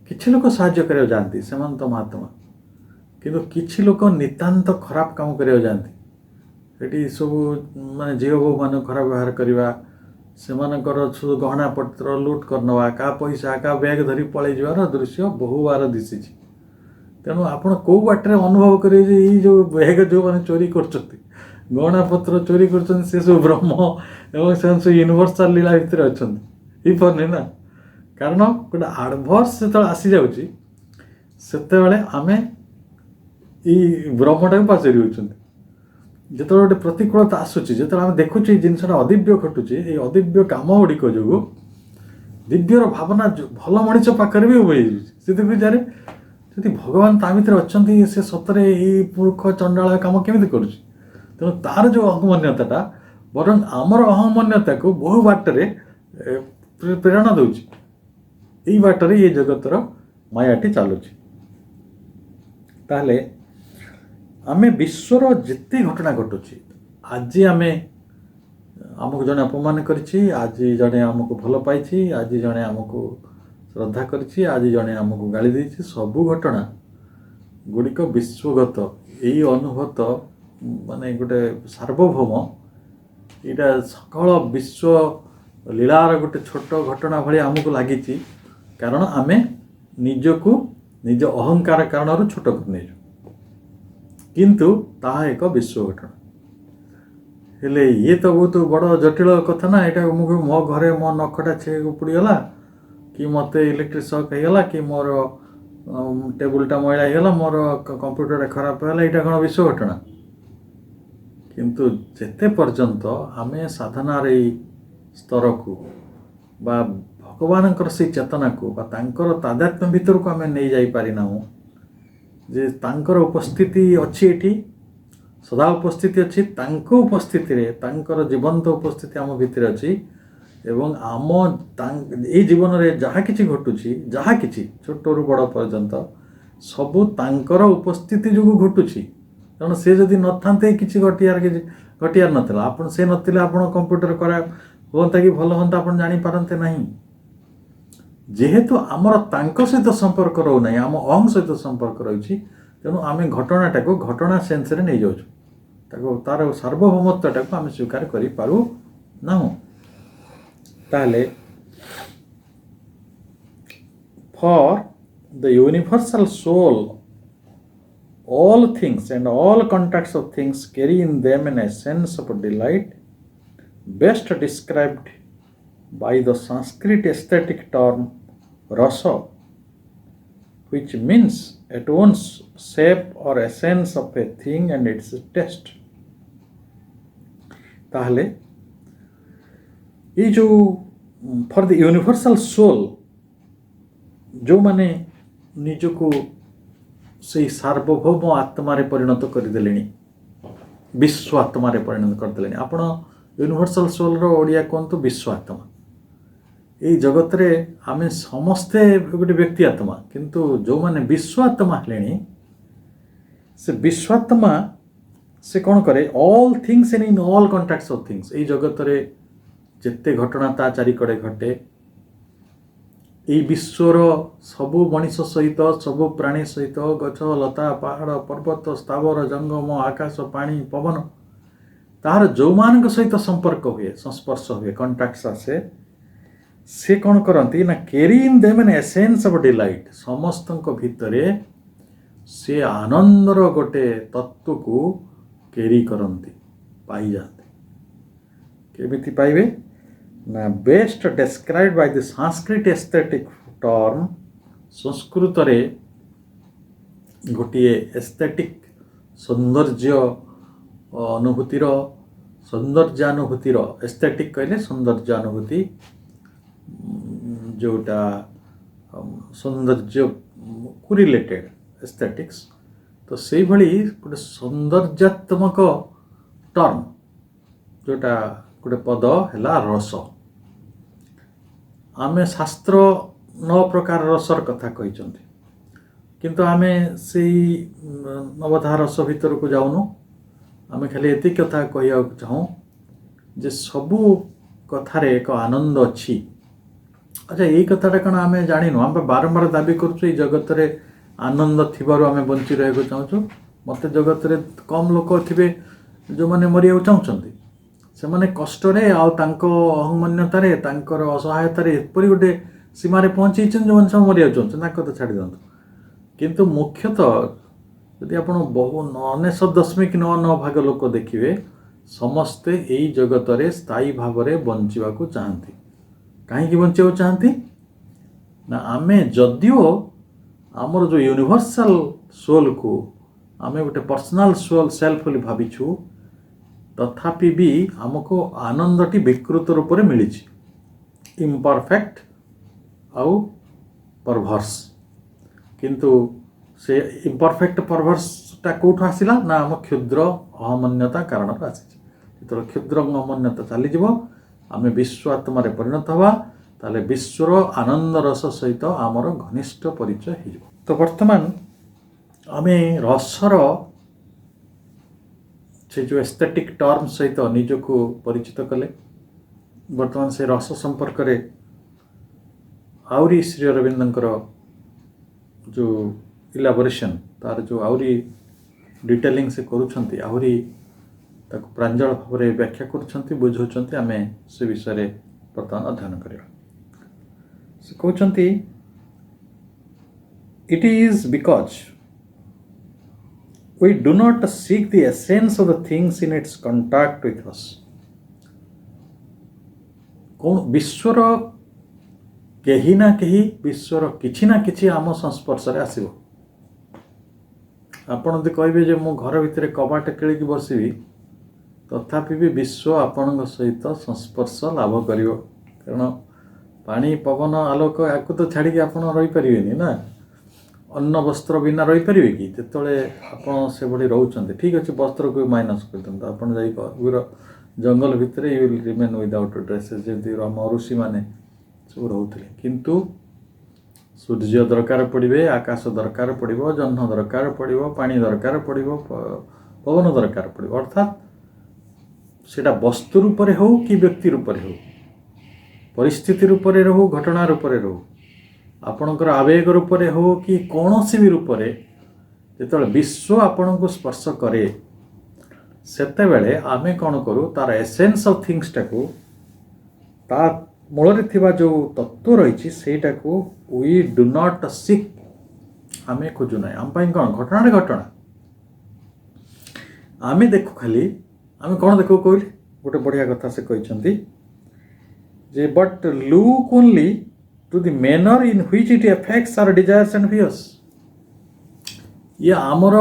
କିଛି ଲୋକ ସାହାଯ୍ୟ କରିବାକୁ ଯାଆନ୍ତି, ସେମାନେ ତ ମହାତ୍ମା। କିନ୍ତୁ କିଛି ଲୋକ ନିତାନ୍ତ ଖରାପ କାମ କରିବାକୁ ଯାଆନ୍ତି। ଏଠି ସବୁ ମାନେ ଝିଅ ବୋହୂମାନଙ୍କୁ ଖରାପ ବ୍ୟବହାର କରିବା, ସେମାନଙ୍କର ସବୁ ଗହଣା ପତ୍ର ଲୁଟ୍ କରିନେବା, କାହା ପଇସା କାହା ବ୍ୟାଗ୍ ଧରି ପଳେଇ ଯିବାର ଦୃଶ୍ୟ ବହୁବାର ଦିଶିଛି। ତେଣୁ ଆପଣ କେଉଁ ବାଟରେ ଅନୁଭବ କରିବେ ଯେ ଏଇ ଯେଉଁ ବ୍ୟାଗ୍ ଯେଉଁମାନେ ଚୋରି କରୁଛନ୍ତି, ଗହଣା ପତ୍ର ଚୋରି କରୁଛନ୍ତି, ସେ ସବୁ ବ୍ରହ୍ମ ଏବଂ ସେମାନେ ସବୁ ୟୁନିଭର୍ସାଲ ଲୀଳା ଭିତରେ ଅଛନ୍ତି। ହେଇପାରୁନି ନା। କାରଣ ଗୋଟେ ଆଡ଼ଭର୍ସ ଯେତେବେଳେ ଆସିଯାଉଛି, ସେତେବେଳେ ଆମେ ଏଇ ବ୍ରହ୍ମଟାକୁ ପାଚେରି ହେଉଛନ୍ତି। ଯେତେବେଳେ ଗୋଟେ ପ୍ରତିକୂଳତା ଆସୁଛି, ଯେତେବେଳେ ଆମେ ଦେଖୁଛୁ ଏଇ ଜିନିଷଟା ଅଦିବ୍ୟ ଘଟୁଛି, ଏଇ ଅଦିବ୍ୟ କାମ ଗୁଡ଼ିକ ଯୋଗୁଁ ଦିବ୍ୟର ଭାବନା ଭଲ ମଣିଷ ପାଖରେ ବି ଉଭେଇ ଯାଉଛି। ସେ ଦେଖୁଚାରେ, ଯଦି ଭଗବାନ ତା ଭିତରେ ଅଛନ୍ତି, ସେ ସତରେ ଏଇ ମୂର୍ଖ ଚଣ୍ଡାଳ କାମ କେମିତି କରୁଛି? ତେଣୁ ତାର ଯେଉଁ ଅହମନ୍ୟତାଟା ବରଂ ଆମର ଅହମନ୍ୟତାକୁ ବହୁ ବାଟରେ ପ୍ରେରଣା ଦେଉଛି। ଏଇ ବାଟରେ ଏ ଜଗତର ମାୟାଟି ଚାଲୁଛି। ତାହେଲେ ଆମେ ବିଶ୍ୱର ଯେତେ ଘଟଣା ଘଟୁଛି, ଆଜି ଆମକୁ ଜଣେ ଅପମାନ କରିଛି, ଆଜି ଜଣେ ଆମକୁ ଭଲ ପାଇଛି, ଆଜି ଜଣେ ଆମକୁ ଶ୍ରଦ୍ଧା କରିଛି, ଆଜି ଜଣେ ଆମକୁ ଗାଳି ଦେଇଛି, ସବୁ ଘଟଣା ଗୁଡ଼ିକ ବିଶ୍ୱଗତ। ଏଇ ଅନୁଭୂତ ମାନେ ଗୋଟେ ସାର୍ବଭୌମ, ଏଇଟା ସକଳ ବିଶ୍ୱ ଲୀଳାର ଗୋଟେ ଛୋଟ ଘଟଣା ଭଳି ଆମକୁ ଲାଗିଛି। କାରଣ ଆମେ ନିଜକୁ ନିଜ ଅହଙ୍କାର କାରଣରୁ ଛୋଟ କରି ନେଇଛୁ, କିନ୍ତୁ ତାହା ଏକ ବିଶ୍ୱ ଘଟଣା। ହେଲେ ଇଏ ତ ବହୁତ ବଡ଼ ଜଟିଳ କଥା ନା। ଏଇଟା ମୁଁ ମୋ ଘରେ ମୋ ନଖଟା ଉପୁଡ଼ିଗଲା, କି ମୋତେ ଇଲେକ୍ଟ୍ରିକ୍ ସକ୍ ହେଇଗଲା, କି ମୋର ଟେବୁଲଟା ମଇଳା ହେଇଗଲା, ମୋର କମ୍ପ୍ୟୁଟରଟା ଖରାପ ହେଇଗଲା, ଏଇଟା କ'ଣ ବିଶ୍ୱ ଘଟଣା? କିନ୍ତୁ ଯେତେ ପର୍ଯ୍ୟନ୍ତ ଆମେ ସାଧନାର ଏଇ ସ୍ତରକୁ ବା ଭଗବାନଙ୍କର ସେଇ ଚେତନାକୁ ବା ତାଙ୍କର ତାଦାତ୍ମ୍ୟ ଭିତରକୁ ଆମେ ନେଇ ଯାଇପାରିନାହୁଁ, ଯେ ତାଙ୍କର ଉପସ୍ଥିତି ଅଛି, ଏଠି ସଦା ଉପସ୍ଥିତି ଅଛି, ତାଙ୍କ ଉପସ୍ଥିତିରେ ତାଙ୍କର ଜୀବନ୍ତ ଉପସ୍ଥିତି ଆମ ଭିତରେ ଅଛି। ଏବଂ ଏଇ ଜୀବନରେ ଯାହା କିଛି ଘଟୁଛି, ଯାହା କିଛି ଛୋଟରୁ ବଡ଼ ପର୍ଯ୍ୟନ୍ତ ସବୁ ତାଙ୍କର ଉପସ୍ଥିତି ଯୋଗୁଁ ଘଟୁଛି। କାରଣ ସେ ଯଦି ନଥାନ୍ତେ କିଛି ଘଟିବାର ନଥିଲା। ଆପଣ ସେ ନଥିଲେ ଆପଣ କମ୍ପ୍ୟୁଟର ଖରାପ ହୁଅନ୍ତା କି ଭଲ ହୁଅନ୍ତା ଆପଣ ଜାଣିପାରନ୍ତେ ନାହିଁ। ଯେହେତୁ ଆମର ତାଙ୍କ ସହିତ ସମ୍ପର୍କ ରହୁନାହିଁ, ଆମ ଅହଂ ସହିତ ସମ୍ପର୍କ ରହିଛି, ତେଣୁ ଆମେ ଘଟଣାଟାକୁ ଘଟଣା ସେନ୍ସରେ ନେଇଯାଉଛୁ, ତାର ସାର୍ବଭୌମତ୍ୱଟାକୁ ଆମେ ସ୍ୱୀକାର କରିପାରୁନାହୁଁ। ତାହେଲେ for the universal soul, all things and all contacts of things carry in them an essence of delight best described by the Sanskrit aesthetic term rasa, which means at once shape or essence of a thing and its taste. ताहले ये जो for the universal soul जो माने निजको से सार्वभौम आत्मारे परिणत करदेले विश्व आत्मारे परिणत करदेले आपण यूनिवर्सल सोल रो ओडिया कहतु विश्व आत्मा ये जगत रे आमे समस्ते गोटे व्यक्ति आत्मा किंतु जो माने विश्व आत्मा हेलेनी से विश्वात्मा से कौन करे all things and in all contacts of things ये जगत रे जिते घटना ता चारिकड़े घटे ये विश्वर सबु मनीष सहित सबु प्राणी सहित गछ लता पहाड़ पर्वत स्थावर जंगम आकाश पानी पवन तार जो मान सहित संपर्क हुए संस्पर्श हुए कॉन्टैक्ट्स आसे से कौन करती ना carry in them an essence of delight समस्त भितरे से आनंदर गोटे तत्व को कैरी करती पाई जाते केमिति पाइबे ना best described by the Sanskrit aesthetic term Sanskrit रे गोटे एस्थेटिक सौंदर्य अनुभूतिर सौंदर्यानुभूतिर एस्थेटिक कहले सौंदर्यानुभूति जोटा सौंदर्य को रिलेटेड एस्थेटिक्स तो से भली गोटे सौंदर्यात्मक टर्म जोटा गोटे पद है रस आमे शास्त्र 9 प्रकार रसर कथा कही किंतु आमे से नवधा रस भीतर को जाऊनु आमे खाली एति कथा कहिया चाहूँ जे सबू कथार एक आनंद अच्छी अच्छा यही कथाटा कण आम जाणीनु आम बारंबार दाबी करूँ जगत रे आनंद थिबारु आमे बंची रहको चाहूँ मत जगत रे कम लोक थे जो मैंने मरिया चाहते से माने कष्ट रे आउ तांको अहंगम्यतार तांकर असहायतार एपरी गोटे सीमार पहुँची जो मैंने सब मरिया चाहते ना कथा छाड़ी दिखाँ किंतु मुख्यतः यदि आप बहु 99.99 भाग लोक देखिए समस्ते यही जगत रे स्थायी भाव में बंचा चाहती कहीं बंचा चाहती ना आमे जदियो आमर जो यूनिवर्सल सोल को आमे गोटे पर्सनल सोल सेल्फ बोली भाविछु तथापि भी आमको आनंदटी विकृत रूप में मिली इम्परफेक्ट आउ परभर्स किंतु से इम्परफेक्ट परभर्सटा कौटू आसला ना आम क्षुद्र अहमन्यता कारण आसी जो क्षुद्र अहमन्यता चलीज आम विश्व आत्मार परिणत हवा ताले विश्वर आनंद रस सहित आमर घनिष्ठ परिचय हो तो वर्तमान आम रसर से जो एस्थेटिक टर्म सहित निजको परिचित कले वर्तमान से रस संपर्क रे आउरी श्री अरविंदर जो इलाबोरेशन तार जो आउरी डिटेलिंग से करुछंती आउरी ताको प्रांजल भाव में व्याख्या करुछंती बुझौछंती आमे से विषय वर्तमान अध्ययन करिया से कहउछंती it is because we do not seek the essence of the things in its contact with us कौन विश्वर कहीं ना कहीं विश्वर किछि ना किछि आम संस्पर्श रे आसीबो आपण जदि कहबे जे मो घर भितर कबाट केलिकी बसिबी तथापि भी विश्व आपण सहित संस्पर्श लाभ करिवो कारण पानी पवन आलोक याकु तो छाड़ी के आपण रही परिबेनी ना अन्न वस्त्र बिना रही पारे कि जिते आप से भाई रोचे ठीक अच्छे वस्त्र को माइनस कर दिखाँ आपड़ जा जंगल भितर you will remain without dresses जमी आम ऋषि मैंने सब रोते किंतु सूर्य दरकार पड़े आकाश दरकार पड़ो जह्न दरकार पड़ो पानी दरकार पड़ो पवन दरकार पड़ो अर्थात सेटा वस्तु रूप में हो कि व्यक्ति रूप में हो परिस्थिति रूप में रो घटना रूप में रो आपणकर आवेग रूप में हो कि कौन सी भी रूप में जो विश्व आपण को स्पर्श करे सेते बेले आमे कौन करूँ तार एसेंस ऑफ थिंग्स टाको ता मूल थिबा जो तत्व रही सेटा को वी डू नॉट सीक आमे खोजु ना आम पाई कौन घटना रे घटना आमे देखु खाली आमे कौन देखु कहली गोटे बढ़िया कथा से कहते जे but look only to the manner in which it affects our desires and fears. ये आमर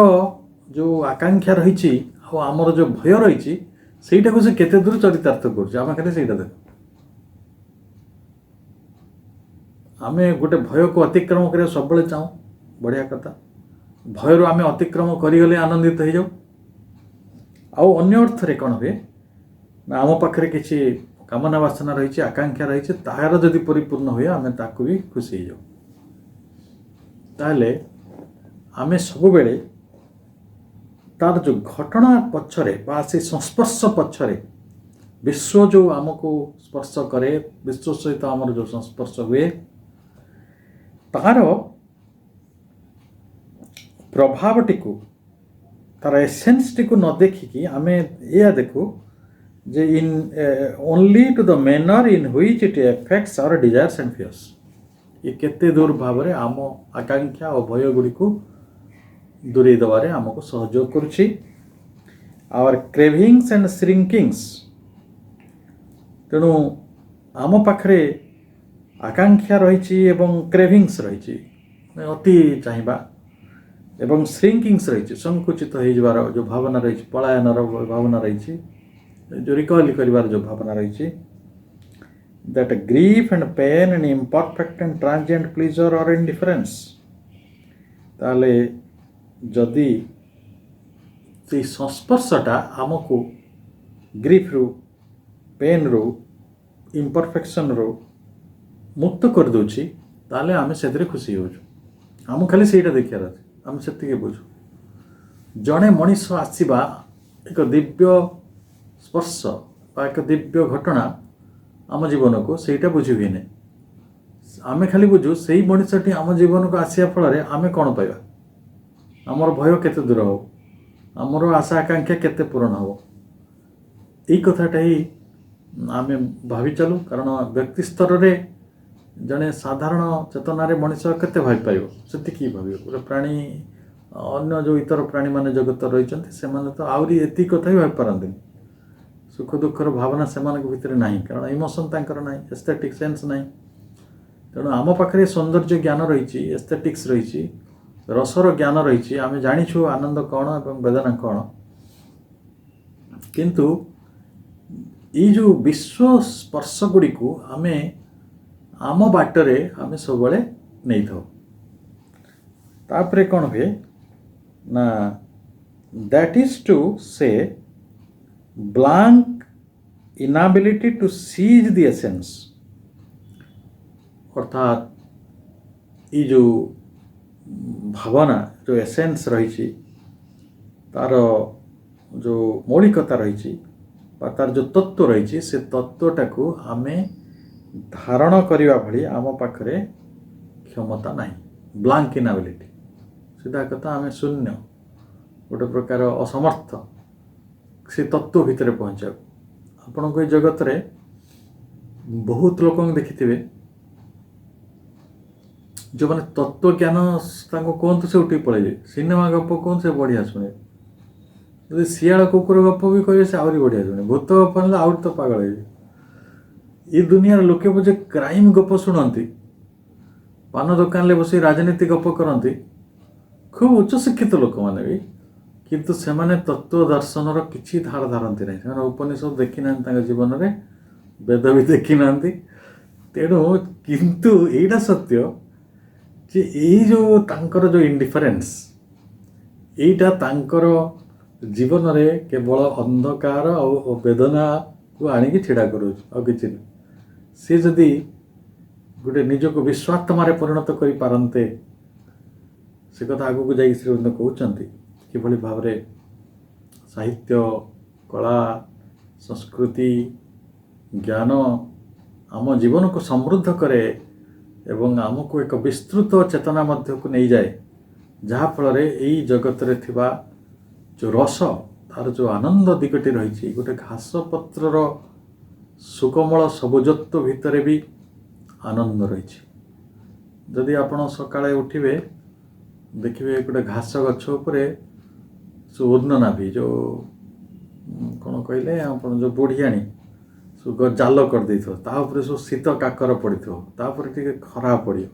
जो आकांक्षा रही आमर जो भय रही सेटा को से केते दूर चरितार्थ करें खाली से देख आम गोटे भय को अतिक्रम करा सब चाहूँ बढ़िया कथा भयर आम अतिक्रम करगले आनंदित हो जाऊ आउ अन्य अर्थ रे कौन हुए ना आम पाखे किसी कामना वासना रही आकांक्षा रही तार जदि परिपूर्ण हुए आम ताकू भी खुशी हो जाऊ ताहले आम सब बेले तार जो घटना पछरे बा से संस्पर्श पछरे विश्व जो आमको स्पर्श करे विश्व सहित आमर जो संस्पर्श हुए तार प्रभावटी को तार एसेंस टी को न देखिकी आम यह देखू जे in only to the manner in which it affects our desires and fears. ये केते दूर भाव में आम आकांक्षा और भय गुड़ी को दूरे दबारे आमको सहयोग करुछि। आवर क्रेविंग्स एंड श्रिंकिंग्स तेणु आम पाखरे आकांक्षा रही एवं क्रेविंग्स रही अति चाहिए एवं श्रिंकिंग्स रही संकुचित हो जो भावना रही पलायन भावना रही जो रिकवरी कर जो भावना रही that grief and pain and imperfect and transient pleasure और इंडिफरेंस। ताले जदि से संस्पर्शटा आमको ग्रीफ रु पेन रु इम्परफेक्शन रु मुक्त कर दूची ताले आम से खुशी हो आम खाली से देखार अच्छे आम से बुझू जड़े मनीष आसवा एक दिव्य स्पर्श एक दिव्य घटना आम जीवन को सहीटा बुझी हुए नहीं आम खाली बुझू से ही मनीषटी आम जीवन को आसिया फल आम कौन पाइबा आमर भय केते दूर हो आमर आशा आकांक्षा केते पूरण हो यही कथाटा ही आम भावी चलू कारण व्यक्ति स्तर रे जड़े साधारण चेतनार मनीष केते भाई पाइब से भाव गोटे प्राणी अन्य जो इतर प्राणी मान जगत रही तो आहरी एति कथा ही भाई पारती सुख दुखर भावना से भितर ना कारण इमोशन तांकर ना एस्थेटिक सेन्स ना तेणु आम पाखे सौंदर्य ज्ञान रही एस्थेटिक्स रही रसर ज्ञान रही आम जाचु आनंद कौन और वेदना कौन किंतु ये जो विश्व स्पर्श गुड़ी को आम आम बाटरे आम सब नहीं था तापरे कौन हुए ना that is to say blank inability to seize the essence अर्थात ये जो भावना जो एसेंस रही तार जो मौलिकता रही तार जो तत्व रही से तत्वटा को आम धारण करने भली आम पाखे क्षमता ना ब्लैंक इनाबिलिटी सीधा कथा आम शून्य गोटे प्रकार असमर्थ से तत्व भितर पहुँचा आपण को जगत रे बहुत लोक देखिथे जो मैंने तत्व ज्ञान कहतु से उठी पड़े सिनेमा गप कहूँ से बढ़िया शुणे जब शियाल कुकुर गप भी कहे से आहरी बढ़िया शुणे भूत गप ना आहरी तो पागल है ये दुनिया लोके बोझे क्राइम गप शुणती पान दुकान बस राजनीति गप करती खूब उच्च शिक्षित लोक मैंने भी किंतु से माने तत्व दर्शन किसी धार धारती ना से उपनिषद देखी ना जीवन में वेद भी देखी ना तेणु किंतु यहीटा सत्य जे यही जो तांकर जो इंडिफरेंस यहीटा तांकर जीवन में केवल अंधकार और वेदना को आणिकी छिड़ा करूँ आ कि सी जदि गोटे निजक विश्वात्मारे परिणत कर पारते से कथा आगू जा श्रीअरविंद कहते किभली भाव में साहित्य कला संस्कृति ज्ञान आम जीवन को समृद्ध करे एवं आमको एक विस्तृत चेतना मध्य को नहीं जाए जहाँ फल यही जगत रे थिबा जो रस तार जो आनंद दिगटी रही गोटे घास पत्रर सुकोमल सबुजत्व भितर भी आनंद रही जदि आपण सकाळे उठिबे देखिए गोटे घास गछ उपरे सुवर्ण नाभि जो କ'ଣ କହିଲେ ଆପଣ ଯେଉଁ ବୁଢ଼ିଆଣୀ ସବୁ ଜାଲ କରିଦେଇଥିବ, ତା ଉପରେ ସବୁ ଶୀତ କାକର ପଡ଼ିଥିବ, ତାପରେ ଟିକେ ଖରା ପଡ଼ିବ,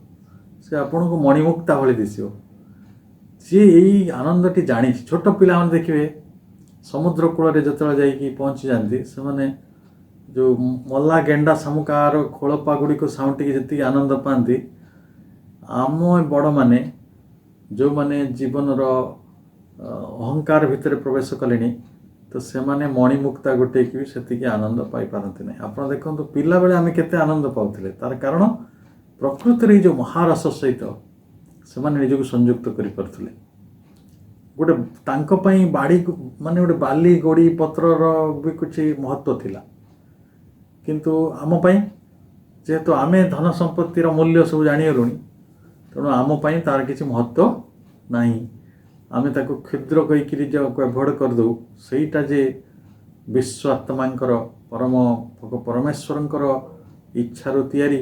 ସେ ଆପଣଙ୍କୁ ମଣିମୁକ୍ତା ଭଳି ଦିଶିବ। ଯିଏ ଏଇ ଆନନ୍ଦଟି ଜାଣିଛି, ଛୋଟ ପିଲାମାନେ ଦେଖିବେ ସମୁଦ୍ର କୂଳରେ ଯେତେବେଳେ ଯାଇକି ପହଞ୍ଚି ଯାଆନ୍ତି, ସେମାନେ ଯେଉଁ ମଲା ଗେଣ୍ଡା ଶାମୁକାର ଖୋଳପା ଗୁଡ଼ିକୁ ସାଉଁଟିକି ଯେତିକି ଆନନ୍ଦ ପାଆନ୍ତି, ଆମ ବଡ଼ମାନେ ଯେଉଁମାନେ ଜୀବନର ଅହଙ୍କାର ଭିତରେ ପ୍ରବେଶ କଲେଣି, ତ ସେମାନେ ମଣିମୁକ୍ତା ଗୋଟେଇକି ବି ସେତିକି ଆନନ୍ଦ ପାଇପାରନ୍ତି ନାହିଁ। ଆପଣ ଦେଖନ୍ତୁ ପିଲାବେଳେ ଆମେ କେତେ ଆନନ୍ଦ ପାଉଥିଲେ, ତାର କାରଣ ପ୍ରକୃତିରେ ଏଇ ଯେଉଁ ମହାରସ ସହିତ ସେମାନେ ନିଜକୁ ସଂଯୁକ୍ତ କରିପାରୁଥିଲେ। ଗୋଟେ ତାଙ୍କ ପାଇଁ ବାଡ଼ି ମାନେ ଗୋଟେ ବାଲି ଗୋଡ଼ି ପତ୍ରର ବି କିଛି ମହତ୍ତ୍ୱ ଥିଲା, କିନ୍ତୁ ଆମ ପାଇଁ ଯେହେତୁ ଆମେ ଧନ ସମ୍ପତ୍ତିର ମୂଲ୍ୟ ସବୁ ଜାଣିଗଲୁଣି, ତେଣୁ ଆମ ପାଇଁ ତାର କିଛି ମହତ୍ତ୍ୱ ନାହିଁ। ଆମେ ତାକୁ କ୍ଷୁଦ୍ର କହିକିରି ଯେଉଁ ଆଭଏଡ଼ କରିଦେଉ, ସେଇଟା ଯେ ବିଶ୍ୱ ଆତ୍ମାଙ୍କର ପରମେଶ୍ୱରଙ୍କର ଇଚ୍ଛାରୁ ତିଆରି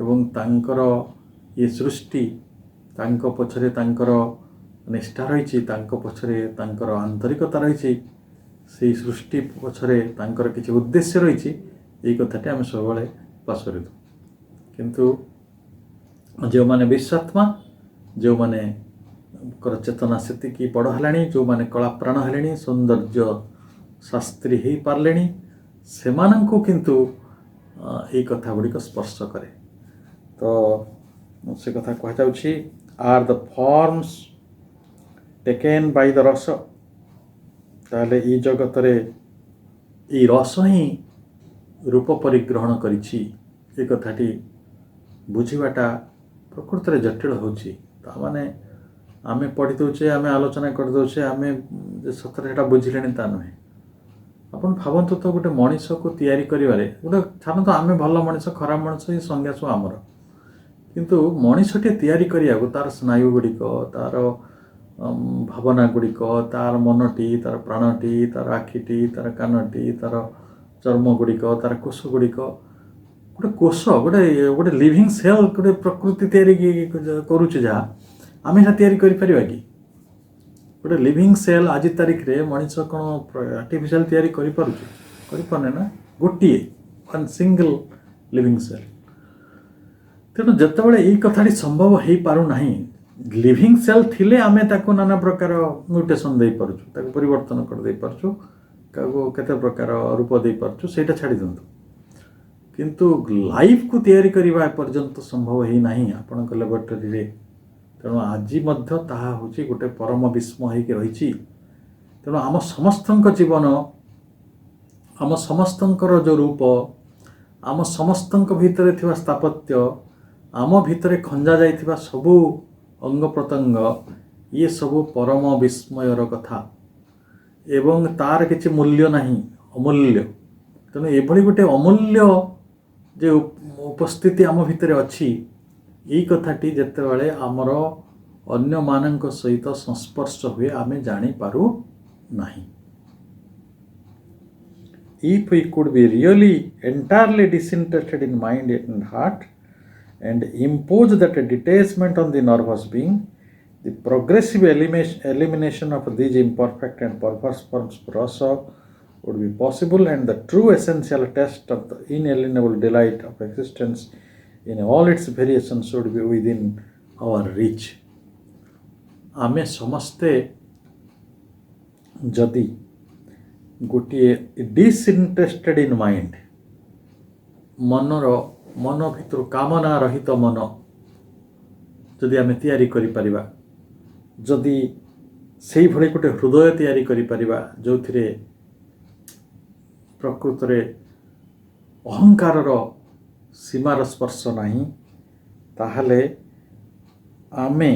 ଏବଂ ତାଙ୍କର ଇଏ ସୃଷ୍ଟି, ତାଙ୍କ ପଛରେ ତାଙ୍କର ନିଷ୍ଠା ରହିଛି, ତାଙ୍କ ପଛରେ ତାଙ୍କର ଆନ୍ତରିକତା ରହିଛି, ସେଇ ସୃଷ୍ଟି ପଛରେ ତାଙ୍କର କିଛି ଉଦ୍ଦେଶ୍ୟ ରହିଛି, ଏଇ କଥାଟି ଆମେ ସବୁବେଳେ ପ୍ରକାଶ କରିଦେଉ। କିନ୍ତୁ ଯେଉଁମାନେ ବିଶ୍ୱାତ୍ମା, ଯେଉଁମାନଙ୍କର ଚେତନା ସେତିକି ବଡ଼ ହେଲାଣି, ଯେଉଁମାନେ କଳାପ୍ରାଣ ହେଲେଣି, ସୌନ୍ଦର୍ଯ୍ୟ ଶାସ୍ତ୍ରୀ ହେଇପାରିଲେଣି, ସେମାନଙ୍କୁ କିନ୍ତୁ ଏଇ କଥା ଗୁଡ଼ିକ ସ୍ପର୍ଶ କରେ। ତ ସେ କଥା କୁହାଯାଉଛି, ଆର୍ ଦ ଫର୍ମସ୍ ଟେକେନ୍ ବାଇ ଦ ରସ। ତାହେଲେ ଏଇ ଜଗତରେ ଏଇ ରସ ହିଁ ରୂପ ପରିଗ୍ରହଣ କରିଛି। ଏ କଥାଟି ବୁଝିବାଟା ପ୍ରକୃତରେ ଜଟିଳ ହେଉଛି। ତାମାନେ ଆମେ ପଢ଼ି ଦେଉଛେ, ଆମେ ଆଲୋଚନା କରିଦେଉଛେ, ଆମେ ସତରେ ସେଇଟା ବୁଝିଲେଣି ତା ନୁହେଁ। ଆପଣ ଭାବନ୍ତୁ ତ ଗୋଟେ ମଣିଷକୁ ତିଆରି କରିବାରେ, ଗୋଟେ ଛାଡ଼ନ୍ତୁ ଆମେ ଭଲ ମଣିଷ ଖରାପ ମଣିଷ ଏ ସଂଜ୍ଞା ସବୁ ଆମର, କିନ୍ତୁ ମଣିଷଟିଏ ତିଆରି କରିବାକୁ ତାର ସ୍ନାୟୁ ଗୁଡ଼ିକ, ତାର ଭାବନା ଗୁଡ଼ିକ, ତାର ମନଟି, ତାର ପ୍ରାଣଟି, ତାର ଆଖିଟି, ତାର କାନଟି, ତାର ଚର୍ମ ଗୁଡ଼ିକ, ତାର କୋଷ ଗୁଡ଼ିକ, ଗୋଟେ କୋଷ ଗୋଟେ ଲିଭିଂ ସେଲ୍ ଗୋଟେ ପ୍ରକୃତି ତିଆରି କରୁଛି, ଯାହା ଆମେ ଏହା ତିଆରି କରିପାରିବା କି? ଗୋଟେ ଲିଭିଂ ସେଲ୍ ଆଜି ତାରିଖରେ ମଣିଷ କ'ଣ ଆର୍ଟିଫିସିଆଲ ତିଆରି କରିପାରୁଛି? କରିପାରୁନି ନା, ଗୋଟିଏ ସିଙ୍ଗଲ ଲିଭିଂ ସେଲ୍। ତେଣୁ ଯେତେବେଳେ ଏଇ କଥାଟି ସମ୍ଭବ ହେଇପାରୁନାହିଁ, ଲିଭିଂ ସେଲ୍ ଥିଲେ ଆମେ ତାକୁ ନାନା ପ୍ରକାର ମ୍ୟୁଟେସନ୍ ଦେଇପାରୁଛୁ, ତାକୁ ପରିବର୍ତ୍ତନ କରିଦେଇପାରୁଛୁ, ତାକୁ କେତେ ପ୍ରକାର ରୂପ ଦେଇପାରୁଛୁ, ସେଇଟା ଛାଡ଼ି ଦିଅନ୍ତୁ। କିନ୍ତୁ ଲାଇଫ୍କୁ ତିଆରି କରିବା ଏପର୍ଯ୍ୟନ୍ତ ସମ୍ଭବ ହେଇନାହିଁ ଆପଣଙ୍କ ଲାବୋରେଟୋରୀରେ। ତେଣୁ ଆଜି ମଧ୍ୟ ତାହା ହେଉଛି ଗୋଟେ ପରମ ବିସ୍ମୟ ହେଇକି ରହିଛି। ତେଣୁ ଆମ ସମସ୍ତଙ୍କ ଜୀବନ, ଆମ ସମସ୍ତଙ୍କର ଯେଉଁ ରୂପ, ଆମ ସମସ୍ତଙ୍କ ଭିତରେ ଥିବା ସ୍ଥାପତ୍ୟ, ଆମ ଭିତରେ ଖଞ୍ଜା ଯାଇଥିବା ସବୁ ଅଙ୍ଗ ପ୍ରତ୍ୟଙ୍ଗ, ଇଏ ସବୁ ପରମ ବିସ୍ମୟର କଥା ଏବଂ ତାର କିଛି ମୂଲ୍ୟ ନାହିଁ, ଅମୂଲ୍ୟ। ତେଣୁ ଏଭଳି ଗୋଟେ ଅମୂଲ୍ୟ ଯେ ଉପସ୍ଥିତି ଆମ ଭିତରେ ଅଛି, ଏଇ କଥାଟି ଯେତେବେଳେ ଆମର ଅନ୍ୟମାନଙ୍କ ସହିତ ସଂସ୍ପର୍ଶ ହୁଏ, ଆମେ ଜାଣିପାରୁ ନାହିଁ। If we could be really entirely disinterested in mind and heart and impose that detachment on the nervous being, the progressive elimination of these imperfect and perverse forms of rasa would be possible, and the true essential test of the inalienable delight of existence in all its variations would be within our reach. आमे समस्ते जदि गोटे disinterested in mind, मन भितर कामना रहित मन जदि आमे तैयारी करि परिबा, जदि सेही भଳି गोटे हृदय तैयारी करि परिबा, जोथिरे प्रकृतरे अहंकार सीमार स्पर्श नहीं, ताहले आमे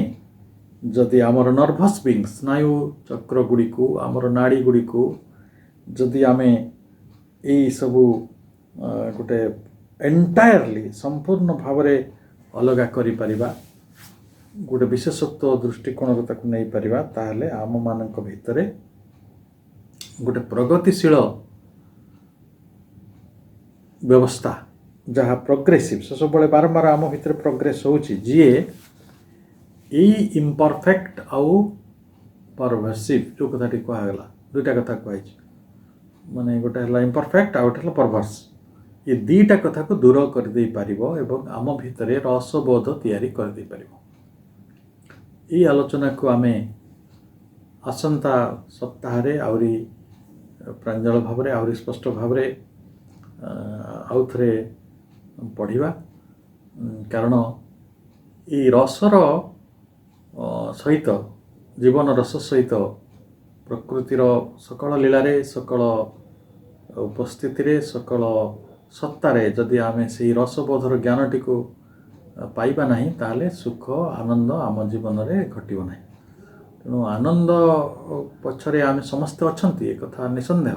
जदि आमर नर्भस बीइंग, स्नायु चक्र गुड़ी को, आमर नाड़ी गुड़ी को जदि आमे यही सबू गोटे एंटायरली संपूर्ण भाव अलग करि परिबा, गोटे विशेषत्व दृष्टिकोण ताकू नहीं परिबा, ताहले आम मानक भितरे गोटे प्रगतिशील व्यवस्था जहाँ प्रोग्रेसिव से सब बारंबार आम भितर प्रोग्रेस होची, जीए यही इम्परफेक्ट आउ परभेसिव जो कथाटी कहगला, दुईटा कथा कही माने गोटे है इम्परफेक्ट आ गोटे है परवर्स ये दीटा कथा को दूर कर दे पारिबो एवं आम भितर रसबोध तैयारी कर दे पारिबो। ये आलोचना को आमे आसंता सप्ताह रे आउरी प्रांजल भाव रे आउरी स्पष्ट भाव रे आउ थरे पढ़िबा कारण ये रसर सहित जीवन रस सहित प्रकृतिर सकल लीला रे सकल उपस्थिति रे सकल सत्तारे जदि आमे से रसबोधर ज्ञानटी को पाइबा नहीं ताले सुख आनंद आम जीवन रे घटिबो नहीं। तेणु आनंद पछरे आमे समस्त अछंती ए कथा निसंदेह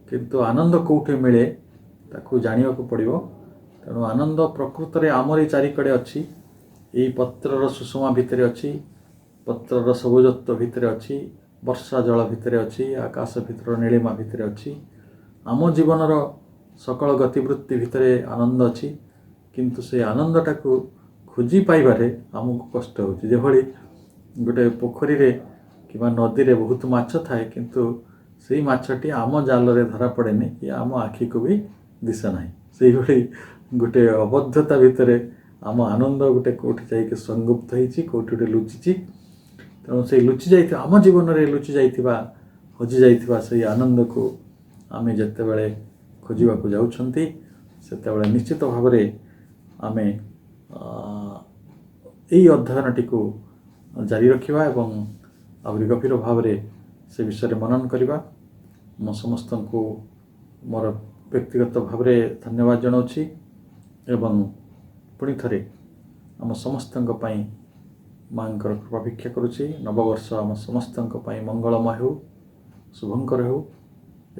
किंतु आनंद कोठे मिले ताकू जानिबा को पड़िबो। तेणु आनंद प्रकृत रे आमरी चारिकड़े अछि एई पत्रर सुषमा भितरे अछि पत्रर सबुजत्व भितरे अछि वर्षा जल भितरे अछि आकाश भितर नीलिमा भितरे अछि आम जीवनर सकल गतिवृत्ति भितरे आनंद अछि किंतु से आनंदटा को खोजी पाइबारे आमको कष्ट होछि। जेभଳି गोटे पोखरी रे किबा नदी रे बहुत माछ थाए किंतु सेई माछटी आम जाल रे धरा पड़ेनी कि आम आखि को भी दिशा नाही। सेई भଳି गोटे अबद्धता भितरे आम आनंद गोटे कोठी जाइके संगुप्त होइछि कोठी गोटे लुचिछि। तेणु से लुचि जाइथिबा आम जीवन रे लुचि जाइथिबा हजि जाइथिबा सेई आनंद को आमे जेतेबेले खोजिबा को जाउछंती सेतेबेले निश्चित भाव रे आमे एई अध्ययनटी को जारी रखिबा एवं आहुरी गभीर भाव रे से विषय मनन करिबा। म समस्त को मोर व्यक्तिगत भाव रे धन्यवाद जनाउछि एवं पुणी थरे आम समस्त पई मांकर कृपा भिक्षा करुछि। नववर्ष आम समस्त पई मंगलमय हो शुभंकर हो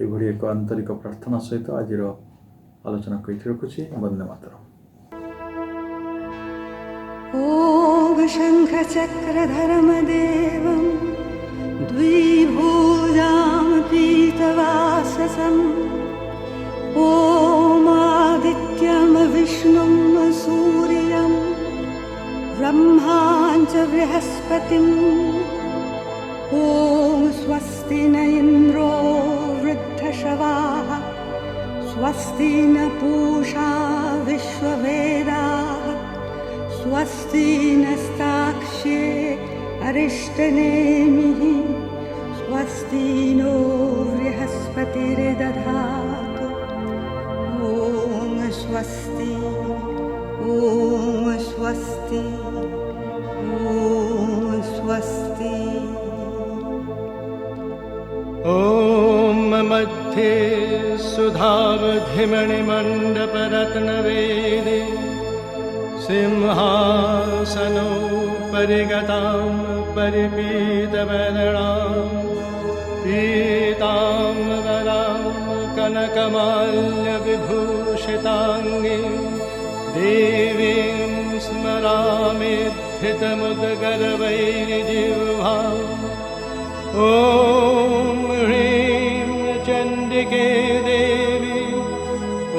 एभଳି एक आंतरिक प्रार्थना सहित आजिर आलोचना को रखुछि। वंदे मातरम। ॐ शङ्खचक्रधरं देवं द्विभुजां पीतवाससं ॐ आदित्यं विष्णुं सूर्यं ब्रह्मां च बृहस्पतिम् ॐ स्वस्ति न इन्द्रो वृद्धश्रवाः स्वस्ति न पूषा विश्ववेदाः स्वस्ति नस्ताक्ष्ये अरिष्टनेमिः स्वस्ति नो बृहस्पतिर्दधातु ॐ स्वस्ति ॐ स्वस्ति ॐ स्वस्ति। ॐ मध्ये सुधावधिमणिमण्डपरत्नवेदे सिंहासनो परिगतां परिपीतवदनां पीताम्बरां कनकमाल्यविभूषिताङ्गीं देवीं स्मरामि धितमुद्गरवैर्जिह्वाम् ॐ ह्रीं चण्डिके देवी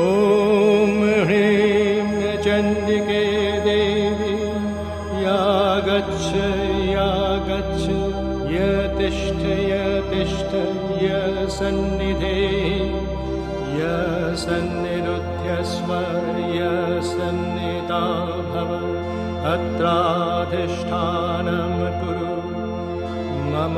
ॐ ह्रीं चण्डिके देवी या गच्छ यतिष्ठ सन्निधे सन्निरुध्यस्व सन्निधा भव अत्राधिष्ठानं कुरु मम